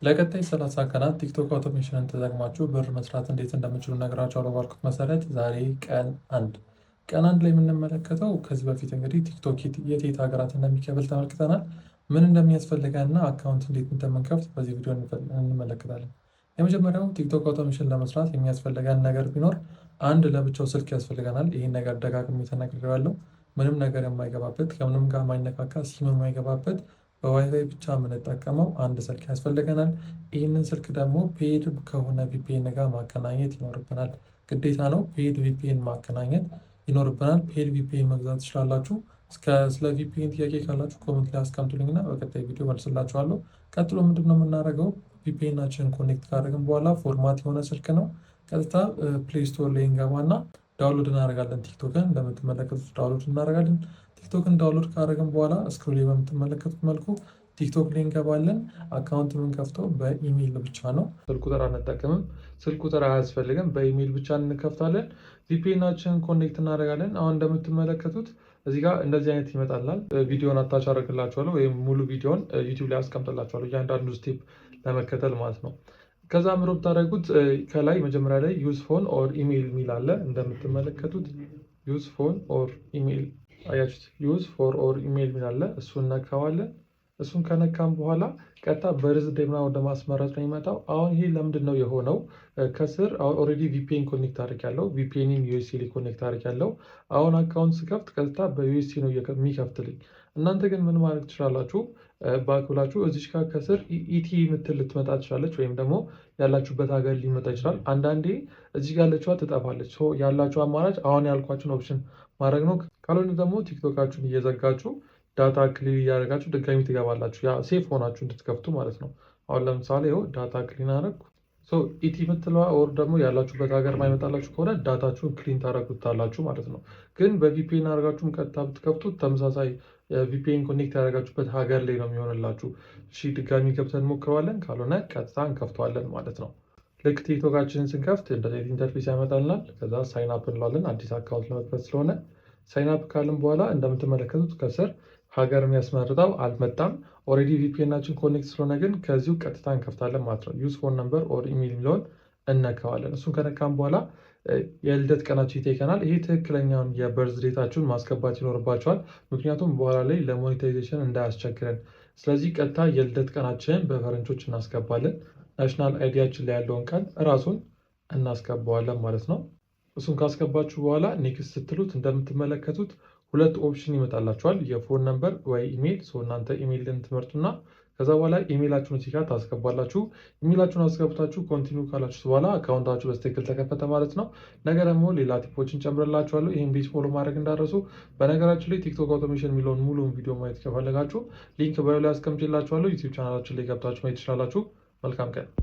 ለቀጣይ 30 ቀናት ቲክቶክ አውቶሜሽንን ተጠቅማችሁ ብር መስራት እንዴት እንደምችሉ እነግራችኋለሁ ባልኩት መሰረት ዛሬ ቀን አንድ ላይ የምንመለከተው ከዚህ በፊት እንግዲህ ቲክቶክ የት ሀገራት እንደሚከፍል ተመልክተናል። ምን እንደሚያስፈልገን እና አካውንት እንዴት እንደምንከፍት በዚህ ቪዲዮ እንመለከታለን። የመጀመሪያው ቲክቶክ አውቶሜሽን ለመስራት የሚያስፈልገን ነገር ቢኖር አንድ ለብቻው ስልክ ያስፈልገናል። ይህን ነገር ደጋግሜ ተናግሬዋለሁ። ምንም ነገር የማይገባበት ከምንም ጋር የማይነካካ ሲም የማይገባበት በዋይፋይ ብቻ የምንጠቀመው አንድ ስልክ ያስፈልገናል። ይህንን ስልክ ደግሞ ፔድ ከሆነ ቪፒኤን ጋር ማገናኘት ይኖርብናል። ግዴታ ነው። ፔድ ቪፒኤን ማገናኘት ይኖርብናል። ፔድ ቪፒኤን መግዛት ትችላላችሁ። ስለ ቪፒኤን ጥያቄ ካላችሁ ኮመንት ላይ አስቀምጡልኝና በቀጣይ ቪዲዮ መልስላችኋለሁ። ቀጥሎ ምንድን ነው የምናደርገው? ቪፒኤናችንን ኮኔክት ካደረግን በኋላ ፎርማት የሆነ ስልክ ነው። ቀጥታ ፕሌይ ስቶር ላይ እንገባና ዳውንሎድ እናደርጋለን። ቲክቶክን እንደምትመለከቱት ዳውንሎድ እናደርጋለን። ቲክቶክን ዳውንሎድ ካደረግን በኋላ ስክሪን ላይ በምትመለከቱት መልኩ ቲክቶክ ላይ እንገባለን። አካውንት የምንከፍተው በኢሜይል ብቻ ነው። ስልክ ቁጥር አንጠቀምም። ስልክ ቁጥር አያስፈልግም። በኢሜይል ብቻ እንከፍታለን። ቪፒኤናችንን ኮኔክት እናደርጋለን። አሁን እንደምትመለከቱት እዚህ ጋር እንደዚህ አይነት ይመጣላል። ቪዲዮን አታች አደርግላችኋለሁ ወይም ሙሉ ቪዲዮን ዩቲዩብ ላይ አስቀምጥላችኋለሁ እያንዳንዱ ስቴፕ ለመከተል ማለት ነው። ከዛ ምሮ ብታደርጉት ከላይ መጀመሪያ ላይ ዩዝ ፎን ኦር ኢሜይል የሚል አለ። እንደምትመለከቱት ዩዝ ፎን ኦር ኢሜይል አያችሁት? ዩዝ ፎር ኦር ኢሜይል የሚል አለ። እሱን ነካዋለን። እሱን ከነካም በኋላ ቀጥታ በርዝዴይ ምናምን ወደ ማስመረጥ ነው የሚመጣው። አሁን ይሄ ለምንድን ነው የሆነው? ከስር ኦልሬዲ ቪፒኤን ኮኔክት አድርጊያለሁ። ቪፒኤንን ዩኤስሲ ላይ ኮኔክት አድርጊያለሁ። አሁን አካውንት ስከፍት ቀጥታ በዩኤስሲ ነው የሚከፍትልኝ። እናንተ ግን ምን ማድረግ ትችላላችሁ? ባክ ብላችሁ እዚች ጋር ከስር ኢቲ ምትል ልትመጣ ትችላለች፣ ወይም ደግሞ ያላችሁበት ሀገር ሊመጣ ይችላል። አንዳንዴ እዚህ ጋር ያለችዋ ትጠፋለች። ያላችሁ አማራጭ አሁን ያልኳችሁን ኦፕሽን ማድረግ ነው። ካልሆነ ደግሞ ቲክቶካችሁን እየዘጋችሁ ዳታ ክሊን እያደረጋችሁ ድጋሚ ትገባላችሁ። ያ ሴፍ ሆናችሁ እንድትከፍቱ ማለት ነው። አሁን ለምሳሌ ይኸው ዳታ ክሊን አደረግኩ። ኢቲ የምትለዋ ኦር ደግሞ ያላችሁበት ሀገር ማይመጣላችሁ ከሆነ ዳታችሁን ክሊን ታደረጉታላችሁ ማለት ነው። ግን በቪፒኤን አድርጋችሁም ቀጥታ ብትከፍቱት ተመሳሳይ ቪፒኤን ኮኔክት ያደረጋችሁበት ሀገር ላይ ነው የሚሆንላችሁ። እሺ ድጋሚ ገብተን እንሞክረዋለን። ካልሆነ ቀጥታ እንከፍተዋለን ማለት ነው። ልክ ቲክቶካችንን ስንከፍት እንደዚህ ኢንተርፌስ ያመጣልናል። ከዛ ሳይን አፕ እንለዋለን። አዲስ አካውንት ለመክፈት ስለሆነ ሳይን አፕ ካልን በኋላ እንደምትመለከቱት ከስር ሀገር የሚያስመርጠው አልመጣም። ኦልሬዲ ቪፒኤናችን ኮኔክት ስለሆነ ግን ከዚሁ ቀጥታ እንከፍታለን ማለት ነው። ዩዝ ፎን ነምበር ኦር ኢሜል የሚለውን እነካዋለን። እሱን ከነካም በኋላ የልደት ቀናችሁ ይጠይቀናል። ይህ ትክክለኛውን የበርዝ ዴታችሁን ማስገባት ይኖርባቸዋል። ምክንያቱም በኋላ ላይ ለሞኔታይዜሽን እንዳያስቸግረን። ስለዚህ ቀጥታ የልደት ቀናችንን በፈረንጆች እናስገባለን። ናሽናል አይዲያችን ላይ ያለውን ቀን እራሱን እናስገባዋለን ማለት ነው። እሱን ካስገባችሁ በኋላ ኔክስት ስትሉት እንደምትመለከቱት ሁለት ኦፕሽን ይመጣላችኋል። የፎን ነምበር ወይ ኢሜይል። እናንተ ኢሜይልን ትመርጡና ከዛ በኋላ ኢሜይላችሁን እዚህ ጋር ታስገባላችሁ። ኢሜይላችሁን አስገብታችሁ ኮንቲኒው ካላችሁ በኋላ አካውንታችሁ በስትክክል ተከፈተ ማለት ነው። ነገር ደግሞ ሌላ ቲፖችን ጨምርላችኋለሁ። ይህን ቤት ፎሎ ማድረግ እንዳረሱ። በነገራችን ላይ ቲክቶክ አውቶሜሽን የሚለውን ሙሉውን ቪዲዮ ማየት ከፈለጋችሁ ሊንክ ባዮ ላይ አስቀምጬላችኋለሁ። ዩቲዩብ ቻናላችን ላይ ገብታችሁ ማየት ትችላላችሁ። መልካም ቀን።